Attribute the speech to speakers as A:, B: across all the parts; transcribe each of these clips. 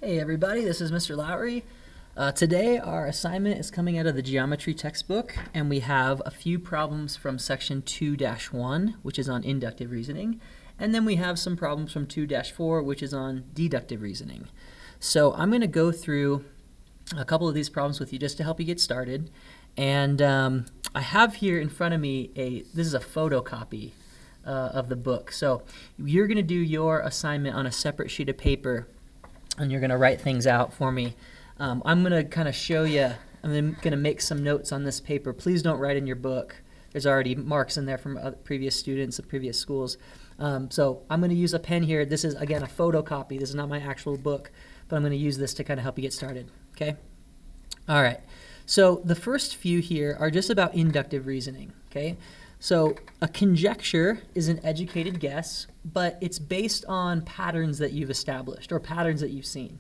A: Hey everybody, this is Mr. Lowry. Today our assignment is coming out of the geometry textbook, and we have a few problems from section 2-1, which is on inductive reasoning, and then we have some problems from 2-4, which is on deductive reasoning. So I'm going to go through a couple of these problems with you just to help you get started, and I have here in front of me this is a photocopy of the book. So you're going to do your assignment on a separate sheet of paper, and you're going to write things out for me. I'm going to kind of show you, I'm going to make some notes on this paper. Please don't write in your book. There's already marks in there from previous students of previous schools. So I'm going to use a pen here. This is, again, a photocopy. This is not my actual book, but I'm going to use this to kind of help you get started, okay? All right. So the first few here are just about inductive reasoning, okay? So a conjecture is an educated guess, but it's based on patterns that you've established or patterns that you've seen.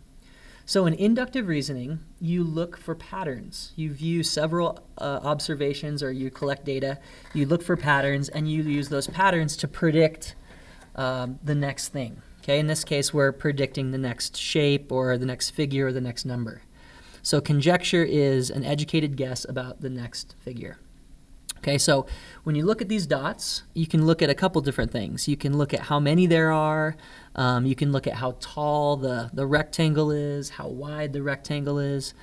A: So in inductive reasoning, you look for patterns. You view several observations, or you collect data, you look for patterns, and you use those patterns to predict the next thing. Okay, in this case, we're predicting the next shape or the next figure or the next number. So conjecture is an educated guess about the next figure. Okay, so when you look at these dots, you can look at a couple different things. You can look at how many there are. You can look at how tall the rectangle is, how wide the rectangle is,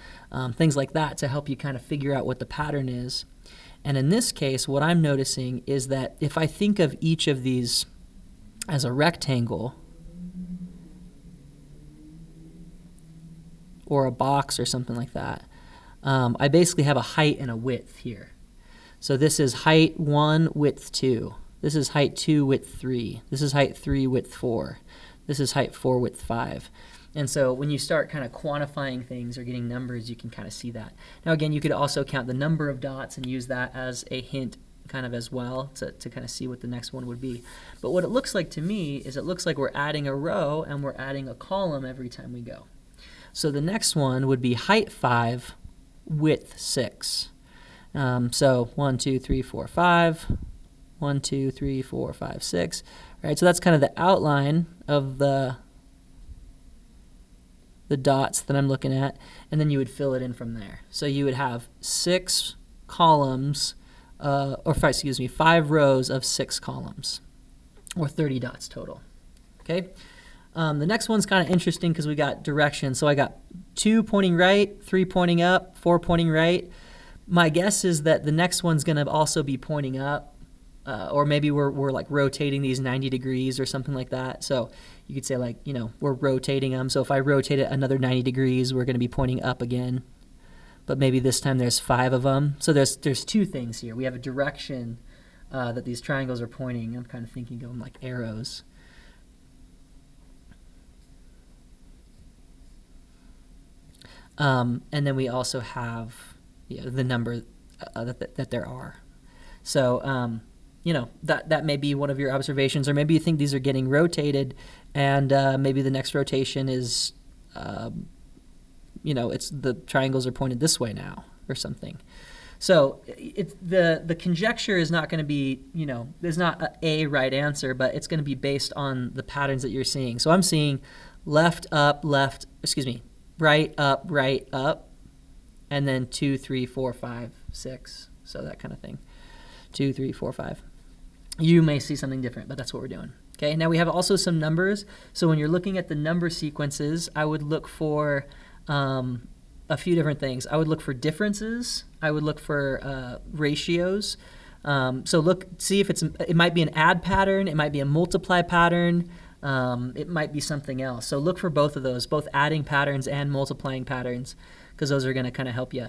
A: things like that to help you kind of figure out what the pattern is. And in this case, what I'm noticing is that if I think of each of these as a rectangle or a box or something like that, I basically have a height and a width here. So this is height 1, width 2. This is height 2, width 3. This is height 3, width 4. This is height 4, width 5. And so when you start kind of quantifying things or getting numbers, you can kind of see that. Now again, you could also count the number of dots and use that as a hint kind of as well to kind of see what the next one would be. But what it looks like to me is it looks like we're adding a row and we're adding a column every time we go. So the next one would be height 5, width 6. So 1, 2, 3, 4, 5. 1, 2, 3, 4, 5, 6. All right, so that's kind of the outline of the dots that I'm looking at, and then you would fill it in from there. So you would have 6 columns, 5 rows of 6 columns, or 30 dots total. Okay. The next one's kind of interesting because we got direction. So I got 2 pointing right, 3 pointing up, 4 pointing right. My guess is that the next one's going to also be pointing up, or maybe we're like rotating these 90 degrees or something like that. So you could say, like, you know, we're rotating them. So if I rotate it another 90 degrees, we're going to be pointing up again. But maybe this time there's 5 of them. So there's 2 things here. We have a direction that these triangles are pointing. I'm kind of thinking of them like arrows. And then we also have the number that there are. So, you know, that may be one of your observations, or maybe you think these are getting rotated, and maybe the next rotation is, you know, it's the triangles are pointed this way now, or something. So the conjecture is not going to be, you know, there's not a right answer, but it's going to be based on the patterns that you're seeing. So I'm seeing right up, and then 2, 3, 4, 5, 6. So that kind of thing. 2, 3, 4, 5. You may see something different, but that's what we're doing. Okay, now we have also some numbers. So when you're looking at the number sequences, I would look for a few different things. I would look for differences. I would look for ratios. So see if it might be an add pattern. It might be a multiply pattern. It might be something else. So look for both of those, both adding patterns and multiplying patterns, because those are going to kind of help you.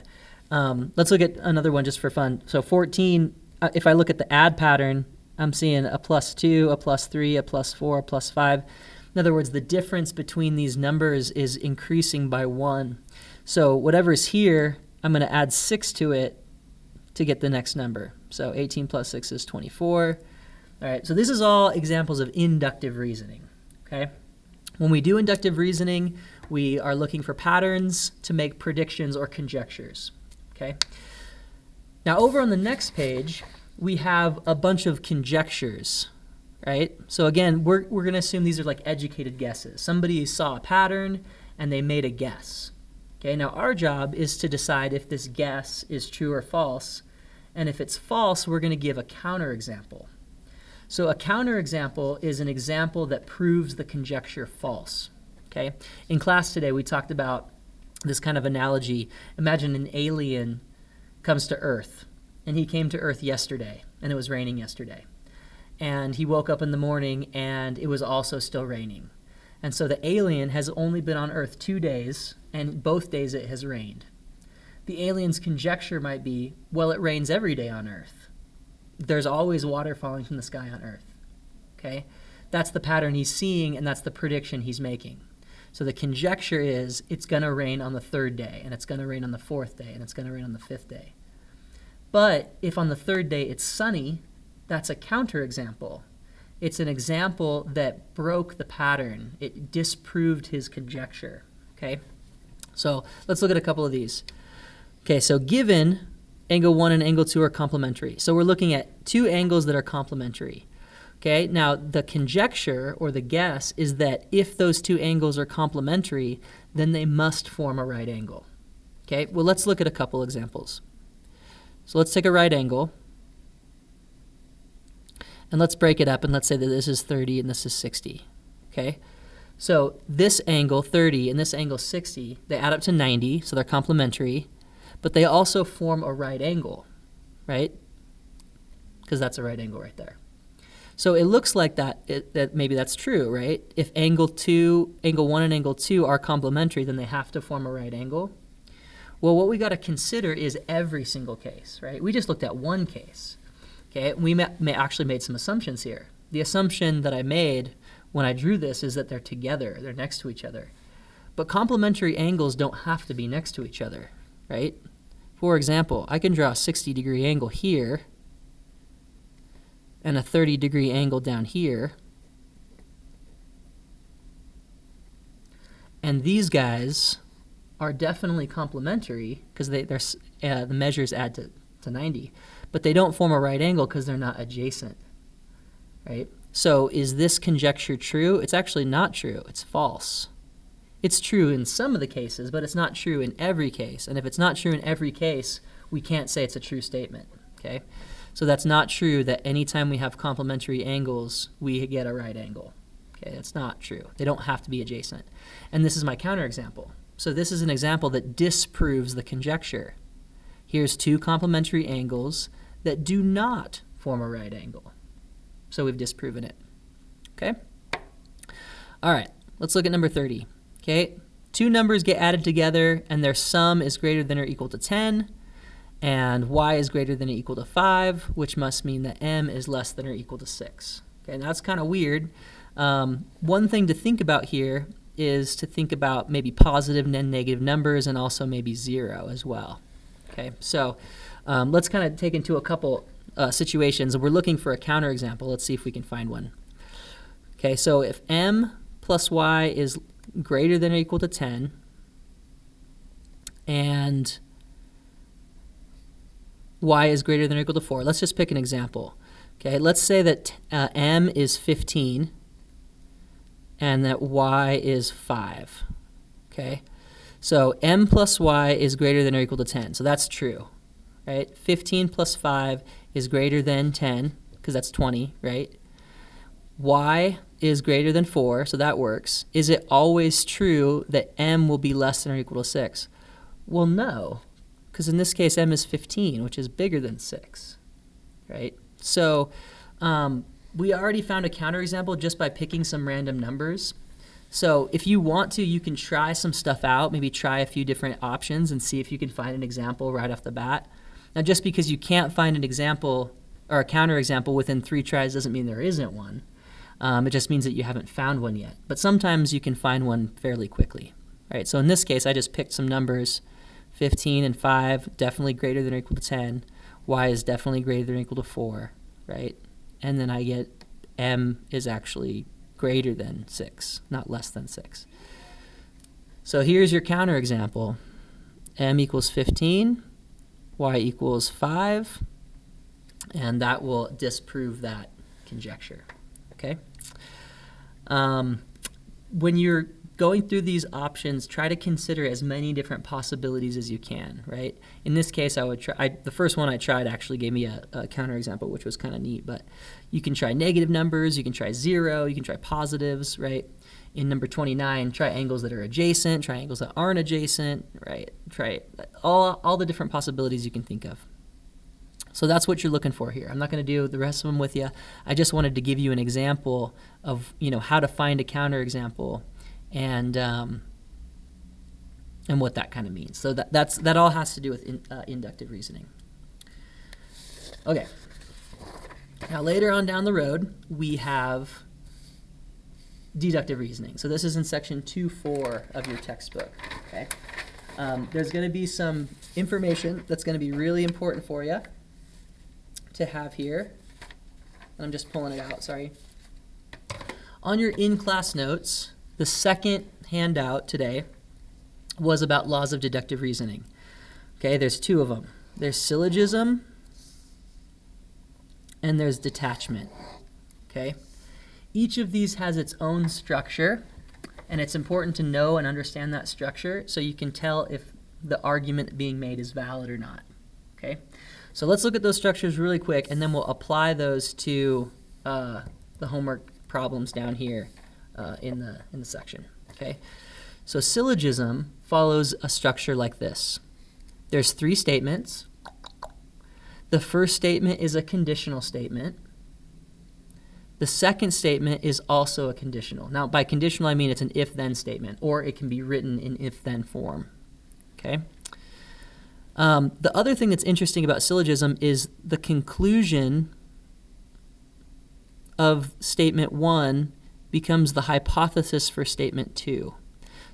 A: Let's look at another one just for fun. So 14, if I look at the add pattern, I'm seeing a +2, a +3, a +4, a +5. In other words, the difference between these numbers is increasing by 1. So whatever's here, I'm going to add 6 to it to get the next number. So 18 plus 6 is 24. All right, so this is all examples of inductive reasoning, okay? When we do inductive reasoning, we are looking for patterns to make predictions or conjectures, okay? Now over on the next page, we have a bunch of conjectures, right? So again, we're going to assume these are like educated guesses. Somebody saw a pattern and they made a guess. Okay, now our job is to decide if this guess is true or false, and if it's false, we're going to give a counterexample. So a counterexample is an example that proves the conjecture false. Okay, in class today we talked about this kind of analogy. Imagine an alien comes to Earth, and he came to Earth yesterday, and it was raining yesterday. And he woke up in the morning, and it was also still raining. And so the alien has only been on Earth 2 days, and both days it has rained. The alien's conjecture might be, well, it rains every day on Earth. There's always water falling from the sky on Earth. Okay? That's the pattern he's seeing, and that's the prediction he's making. So the conjecture is it's going to rain on the 3rd day, and it's going to rain on the 4th day, and it's going to rain on the 5th day. But if on the 3rd day it's sunny, that's a counterexample. It's an example that broke the pattern. It disproved his conjecture. Okay? So let's look at a couple of these. Okay, so given angle 1 and angle 2 are complementary. So we're looking at 2 angles that are complementary. Okay, now the conjecture or the guess is that if those 2 angles are complementary, then they must form a right angle. Okay, well, let's look at a couple examples. So let's take a right angle, and let's break it up, and let's say that this is 30 and this is 60. Okay, so this angle 30 and this angle 60, they add up to 90, so they're complementary, but they also form a right angle, right? Because that's a right angle right there. So it looks like that maybe that's true, right? If angle 1 and angle 2 are complementary, then they have to form a right angle. Well, what we got to consider is every single case, right? We just looked at one case. Okay, we actually made some assumptions here. The assumption that I made when I drew this is that they're together, they're next to each other. But complementary angles don't have to be next to each other, right? For example, I can draw a 60-degree angle here and a 30-degree angle down here. And these guys are definitely complementary because the measures add to 90. But they don't form a right angle because they're not adjacent, right? So is this conjecture true? It's actually not true. It's false. It's true in some of the cases, but it's not true in every case. And if it's not true in every case, we can't say it's a true statement, okay? So that's not true that anytime we have complementary angles, we get a right angle. Okay, that's not true. They don't have to be adjacent. And this is my counterexample. So this is an example that disproves the conjecture. Here's 2 complementary angles that do not form a right angle. So we've disproven it. Okay? All right, let's look at number 30. Okay, 2 numbers get added together and their sum is greater than or equal to 10, and y is greater than or equal to 5, which must mean that m is less than or equal to 6. Okay, now that's kind of weird. One thing to think about here is to think about maybe positive and negative numbers and also maybe 0 as well. Okay, so let's kind of take into a couple situations. We're looking for a counterexample. Let's see if we can find one. Okay, so if m plus y is greater than or equal to 10, and y is greater than or equal to 4, let's just pick an example. Okay, let's say that m is 15 and that y is 5. Okay, so m plus y is greater than or equal to 10, so that's true, right? 15 plus 5 is greater than 10, because that's 20, right? Y is greater than 4, so that works. Is it always true that m will be less than or equal to 6? Well, no, because in this case m is 15, which is bigger than 6, right? So we already found a counterexample just by picking some random numbers. So if you want to, you can try some stuff out, maybe try a few different options and see if you can find an example right off the bat. Now, just because you can't find an example or a counterexample within 3 tries doesn't mean there isn't one. It just means that you haven't found one yet. But sometimes you can find one fairly quickly. All right, so in this case, I just picked some numbers. 15 and 5, definitely greater than or equal to 10. Y is definitely greater than or equal to 4, right? And then I get m is actually greater than 6, not less than 6. So here's your counterexample. M equals 15, y equals 5, and that will disprove that conjecture. Okay? When you're going through these options, try to consider as many different possibilities as you can, right? In this case, I would try, the first one I tried actually gave me a counterexample, which was kind of neat, but you can try negative numbers, you can try 0, you can try positives, right? In number 29, try angles that are adjacent, try angles that aren't adjacent, right? Try all the different possibilities you can think of. So that's what you're looking for here. I'm not going to do the rest of them with you. I just wanted to give you an example of, how to find a counterexample and what that kind of means. So that all has to do with inductive reasoning. Okay. Now later on down the road, we have deductive reasoning. So this is in section 2.4 of your textbook. Okay. There's going to be some information that's going to be really important for you to have here. And I'm just pulling it out, sorry. On your in-class notes, the second handout today was about laws of deductive reasoning. Okay, there's 2 of them. There's syllogism and there's detachment. Okay, each of these has its own structure, and it's important to know and understand that structure so you can tell if the argument being made is valid or not. Okay, so let's look at those structures really quick, and then we'll apply those to the homework problems down here in the section. Okay, so syllogism follows a structure like this. There's 3 statements. The first statement is a conditional statement. The second statement is also a conditional. Now, by conditional, I mean it's an if-then statement, or it can be written in if-then form. Okay. The other thing that's interesting about syllogism is the conclusion of statement 1 becomes the hypothesis for statement 2.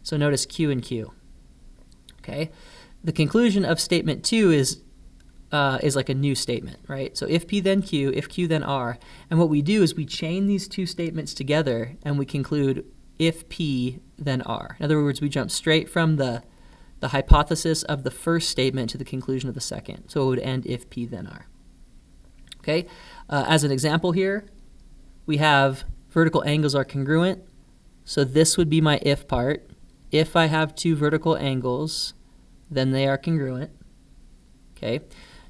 A: So notice Q and Q. Okay, the conclusion of statement 2 is like a new statement, right? So if P then Q, if Q then R, and what we do is we chain these 2 statements together and we conclude if P then R. In other words, we jump straight from the hypothesis of the first statement to the conclusion of the second. So it would end if P then R. Okay, as an example here, we have vertical angles are congruent. So this would be my if part. If I have 2 vertical angles, then they are congruent. Okay,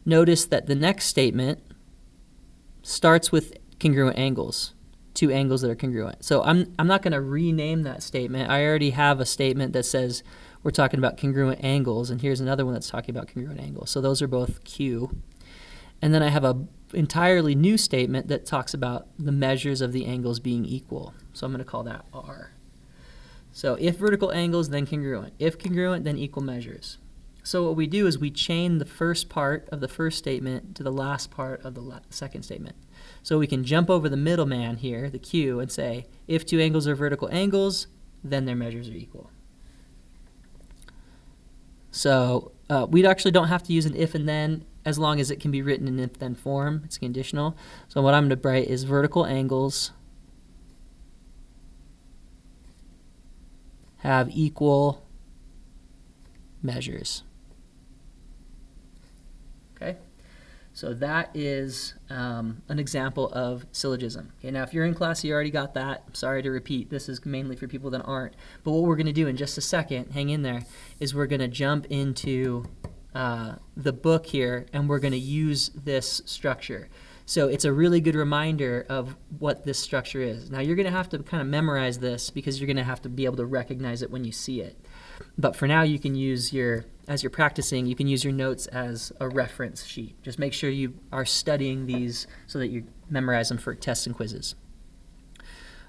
A: notice that the next statement starts with congruent angles, 2 angles that are congruent. So I'm not going to rename that statement. I already have a statement that says we're talking about congruent angles, and here's another one that's talking about congruent angles. So those are both Q. And then I have an entirely new statement that talks about the measures of the angles being equal. So I'm going to call that R. So if vertical angles, then congruent. If congruent, then equal measures. So what we do is we chain the first part of the first statement to the last part of the second statement. So we can jump over the middleman here, the Q, and say, if 2 angles are vertical angles, then their measures are equal. So we actually don't have to use an if and then as long as it can be written in if-then form. It's conditional. So what I'm going to write is vertical angles have equal measures. Okay, so that is an example of syllogism. Okay, now if you're in class, you already got that. Sorry to repeat. This is mainly for people that aren't. But what we're going to do in just a second, hang in there, is we're going to jump into the book here, and we're going to use this structure. So it's a really good reminder of what this structure is. Now you're going to have to kind of memorize this because you're going to have to be able to recognize it when you see it. But for now, you can use as you're practicing, you can use your notes as a reference sheet. Just make sure you are studying these so that you memorize them for tests and quizzes.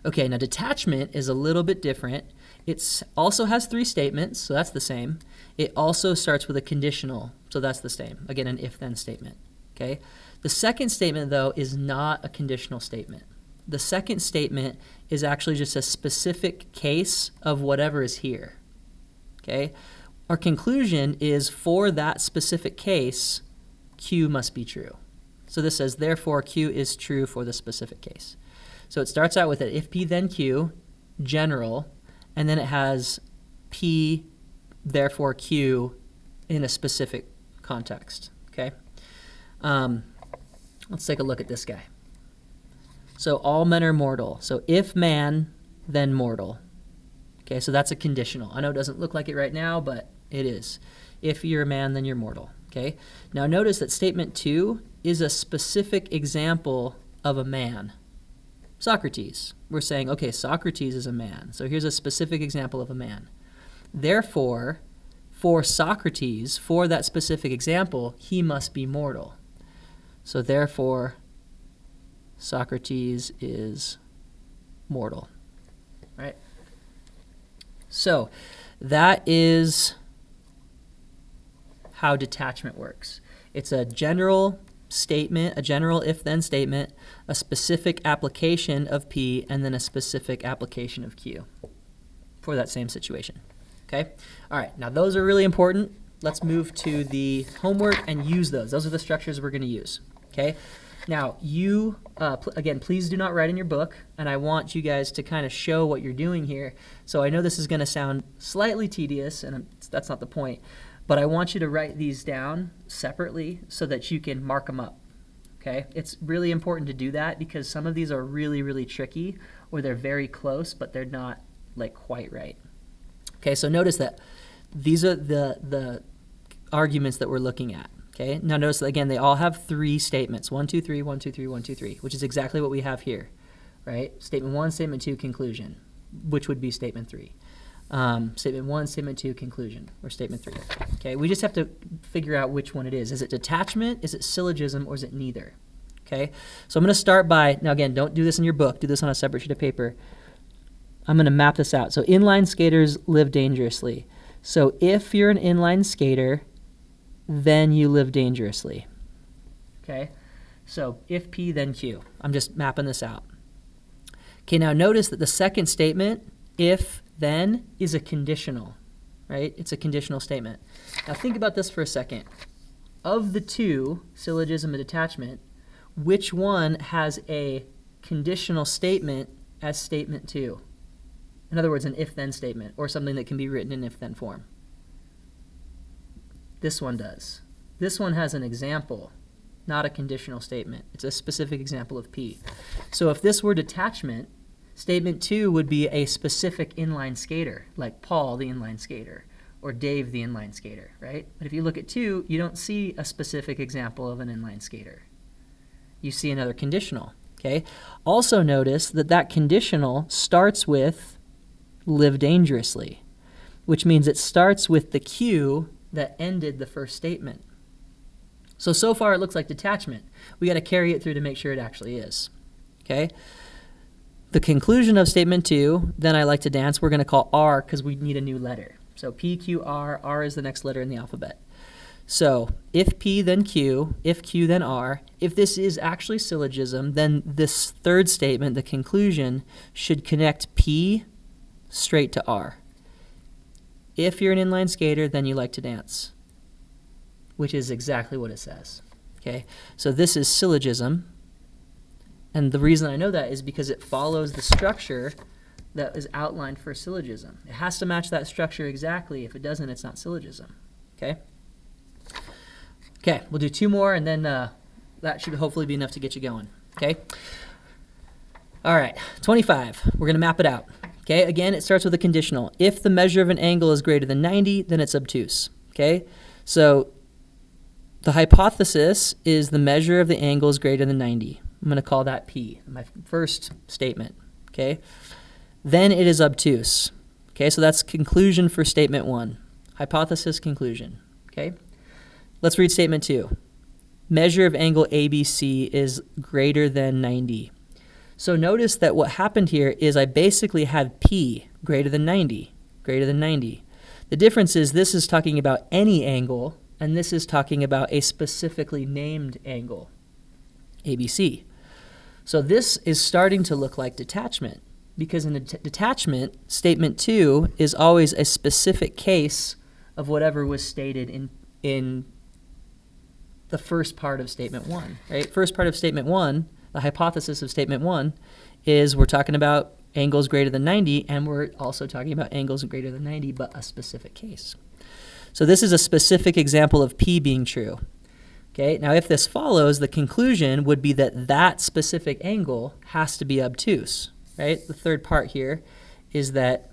A: Okay, now detachment is a little bit different. It also has 3 statements, so that's the same. It also starts with a conditional, so that's the same. Again, an if-then statement. Okay. The second statement, though, is not a conditional statement. The second statement is actually just a specific case of whatever is here. Okay. Our conclusion is for that specific case, Q must be true. So this says, therefore, Q is true for the specific case. So it starts out with an if P then Q, general, and then it has P, therefore Q, in a specific context. Okay. Let's take a look at this guy. So all men are mortal. So if man, then mortal. Okay, so that's a conditional. I know it doesn't look like it right now, but it is. If you're a man, then you're mortal. Okay, now notice that statement 2 is a specific example of a man. Socrates. We're saying, okay, Socrates is a man. So here's a specific example of a man. Therefore, for Socrates, for that specific example, he must be mortal. So therefore, Socrates is mortal. Right? So that is how detachment works. It's a general statement, a general if-then statement, a specific application of P, and then a specific application of Q for that same situation. Okay? All right, now those are really important. Let's move to the homework and use those. Those are the structures we're going to use. Okay? Now, you, again, please do not write in your book, and I want you guys to kind of show what you're doing here. So I know this is going to sound slightly tedious, and that's not the point, but I want you to write these down separately so that you can mark them up. Okay? It's really important to do that because some of these are really, really tricky, or they're very close, but they're not like quite right. Okay, so notice that these are the arguments that we're looking at. Okay, now notice that again they all have 3 statements: 1, 2, 3, 1, 2, 3, 1, 2, 3, which is exactly what we have here, right? Statement 1, statement 2, conclusion, which would be statement 3. Statement 1, statement 2, conclusion, or statement 3. Okay, we just have to figure out which one it is. Is it detachment, is it syllogism, or is it neither? Okay, so I'm going to start by, now again, don't do this in your book, do this on a separate sheet of paper. I'm going to map this out. So inline skaters live dangerously. So if you're an inline skater, then you live dangerously. Okay, so if P, then Q. I'm just mapping this out. Okay, now notice that the second statement, if, then, is a conditional, right? It's a conditional statement. Now think about this for a second. Of the 2, syllogism and detachment, which one has a conditional statement as statement 2? In other words, an if-then statement, or something that can be written in if-then form. This one does. This one has an example, not a conditional statement. It's a specific example of P. So if this were detachment, statement 2 would be a specific inline skater, like Paul, the inline skater, or Dave, the inline skater, right? But if you look at 2, you don't see a specific example of an inline skater. You see another conditional, okay? Also notice that that conditional starts with live dangerously, which means it starts with the Q that ended the first statement. So far it looks like detachment. We got to carry it through to make sure it actually is, okay? The conclusion of statement 2, then I like to dance, we're going to call R because we need a new letter. So P, Q, R. R is the next letter in the alphabet. So if P, then Q. If Q, then R. If this is actually syllogism, then this third statement, the conclusion, should connect P straight to R. If you're an inline skater, then you like to dance, which is exactly what it says. Okay, so this is syllogism. And the reason I know that is because it follows the structure that is outlined for syllogism. It has to match that structure exactly. If it doesn't, it's not syllogism. Okay? Okay, we'll do 2 more, and then that should hopefully be enough to get you going. Okay? All right, 25. We're going to map it out. Okay, again, it starts with a conditional. If the measure of an angle is greater than 90, then it's obtuse. Okay? So the hypothesis is the measure of the angle is greater than 90. I'm going to call that P, my first statement, okay? Then it is obtuse, okay? So that's conclusion for statement 1, hypothesis, conclusion, okay? Let's read statement 2. Measure of angle ABC is greater than 90. So notice that what happened here is I basically had P greater than 90, greater than 90. The difference is this is talking about any angle, and this is talking about a specifically named angle, ABC. So this is starting to look like detachment, because in detachment, statement 2 is always a specific case of whatever was stated in the first part of statement 1, right? First part of statement 1, the hypothesis of statement 1 is we're talking about angles greater than 90, and we're also talking about angles greater than 90, but a specific case. So this is a specific example of P being true. Okay, now if this follows, the conclusion would be that that specific angle has to be obtuse, right? The third part here is that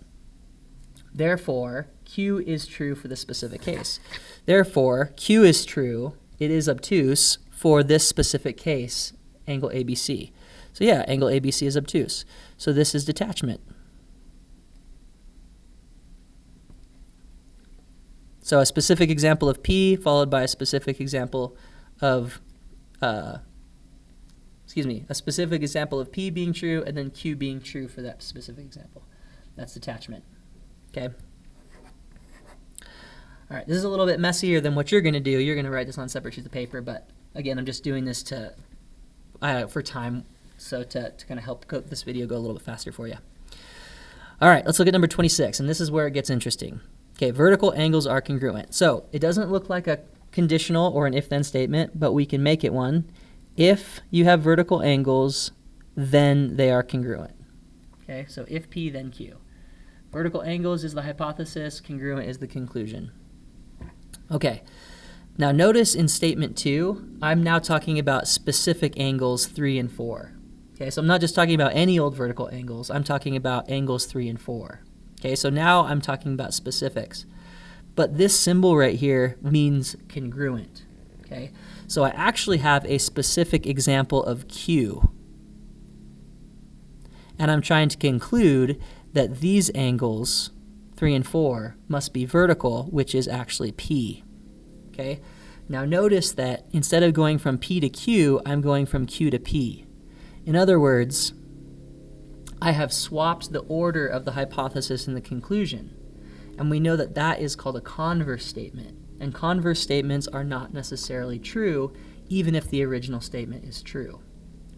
A: Therefore, Q is true for this specific case. Therefore, Q is true, it is obtuse for this specific case, angle ABC. So yeah, angle ABC is obtuse. So this is detachment. So a specific example of P followed by a specific example of, a specific example of P being true and then Q being true for that specific example. That's detachment. Okay. All right, this is a little bit messier than what you're going to do. You're going to write this on separate sheets of paper, but again, I'm just doing this to for time, so to kind of help this video go a little bit faster for you. All right, let's look at number 26, and this is where it gets interesting. Okay, vertical angles are congruent. So it doesn't look like a conditional or an if-then statement, but we can make it one. If you have vertical angles, then they are congruent. Okay, so if P, then Q. Vertical angles is the hypothesis, congruent is the conclusion. Okay, now notice in statement 2, I'm now talking about specific angles 3 and 4. Okay, so I'm not just talking about any old vertical angles, I'm talking about angles 3 and 4. Okay, so now I'm talking about specifics. But this symbol right here means congruent. Okay, so I actually have a specific example of Q. And I'm trying to conclude that these angles, 3 and 4, must be vertical, which is actually P. Okay? Now notice that instead of going from P to Q, I'm going from Q to P. In other words, I have swapped the order of the hypothesis and the conclusion. And we know that that is called a converse statement. And converse statements are not necessarily true, even if the original statement is true.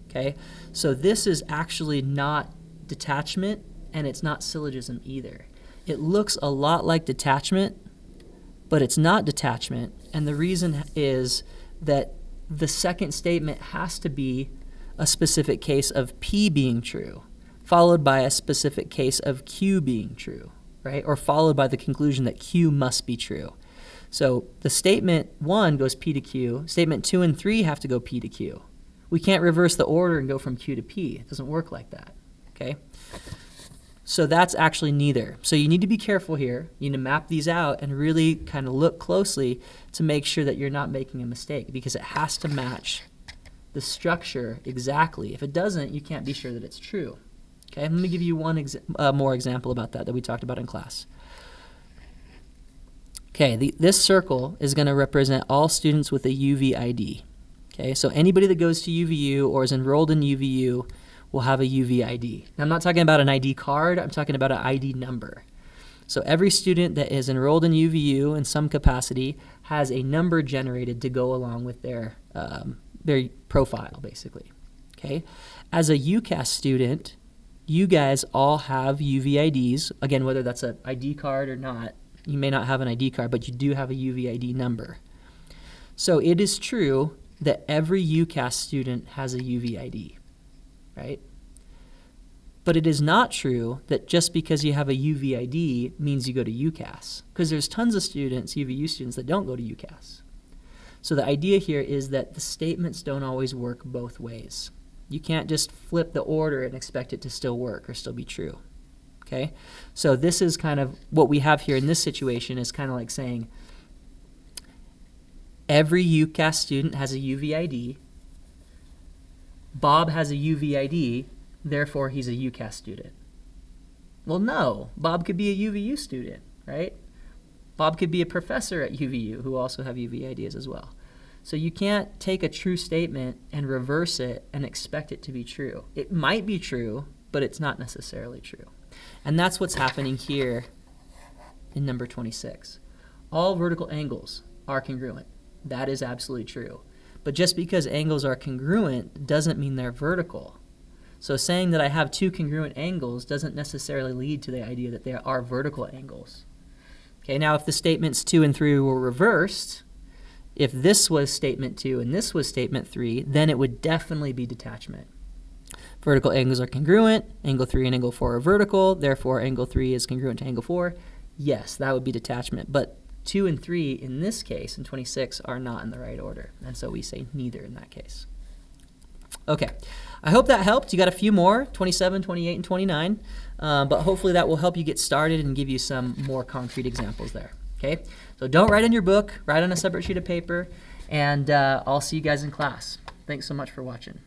A: Okay? So this is actually not detachment, and it's not syllogism either. It looks a lot like detachment, but it's not detachment, and the reason is that the second statement has to be a specific case of P being true, followed by a specific case of Q being true, right? Or followed by the conclusion that Q must be true. So the statement 1 goes P to Q, statement 2 and 3 have to go P to Q. We can't reverse the order and go from Q to P. It doesn't work like that, okay? So that's actually neither. So you need to be careful here. You need to map these out and really kind of look closely to make sure that you're not making a mistake, because it has to match the structure exactly. If it doesn't, you can't be sure that it's true. Okay, let me give you one more example about that we talked about in class. Okay, this circle is going to represent all students with a UV ID. Okay, so anybody that goes to UVU or is enrolled in UVU will have a UV ID. Now, I'm not talking about an ID card, I'm talking about an ID number. So every student that is enrolled in UVU in some capacity has a number generated to go along with their profile, basically. Okay, as a UCAS student, you guys all have UV IDs. Again, whether that's an ID card or not, you may not have an ID card, but you do have a UV ID number. So it is true that every UCAS student has a UV ID, right? But it is not true that just because you have a UV ID means you go to UCAS, because there's tons of students, UVU students, that don't go to UCAS. So the idea here is that the statements don't always work both ways. You can't just flip the order and expect it to still work or still be true. Okay? So this is kind of what we have here in this situation is kind of like saying every UCAS student has a UV ID. Bob has a UV ID, therefore he's a UCAS student. Well, no. Bob could be a UVU student, right? Bob could be a professor at UVU who also have UV IDs as well. So you can't take a true statement and reverse it and expect it to be true. It might be true, but it's not necessarily true. And that's what's happening here in number 26. All vertical angles are congruent. That is absolutely true. But just because angles are congruent doesn't mean they're vertical. So saying that I have two congruent angles doesn't necessarily lead to the idea that they are vertical angles. Okay, now if the statements 2 and 3 were reversed, if this was statement 2 and this was statement 3, then it would definitely be detachment. Vertical angles are congruent, angle 3 and angle 4 are vertical, therefore angle 3 is congruent to angle 4. Yes, that would be detachment, but 2 and 3 in this case, in 26, are not in the right order, and so we say neither in that case. Okay, I hope that helped. You got a few more, 27, 28, and 29, but hopefully that will help you get started and give you some more concrete examples there. Okay, so don't write in your book, write on a separate sheet of paper, and I'll see you guys in class. Thanks so much for watching.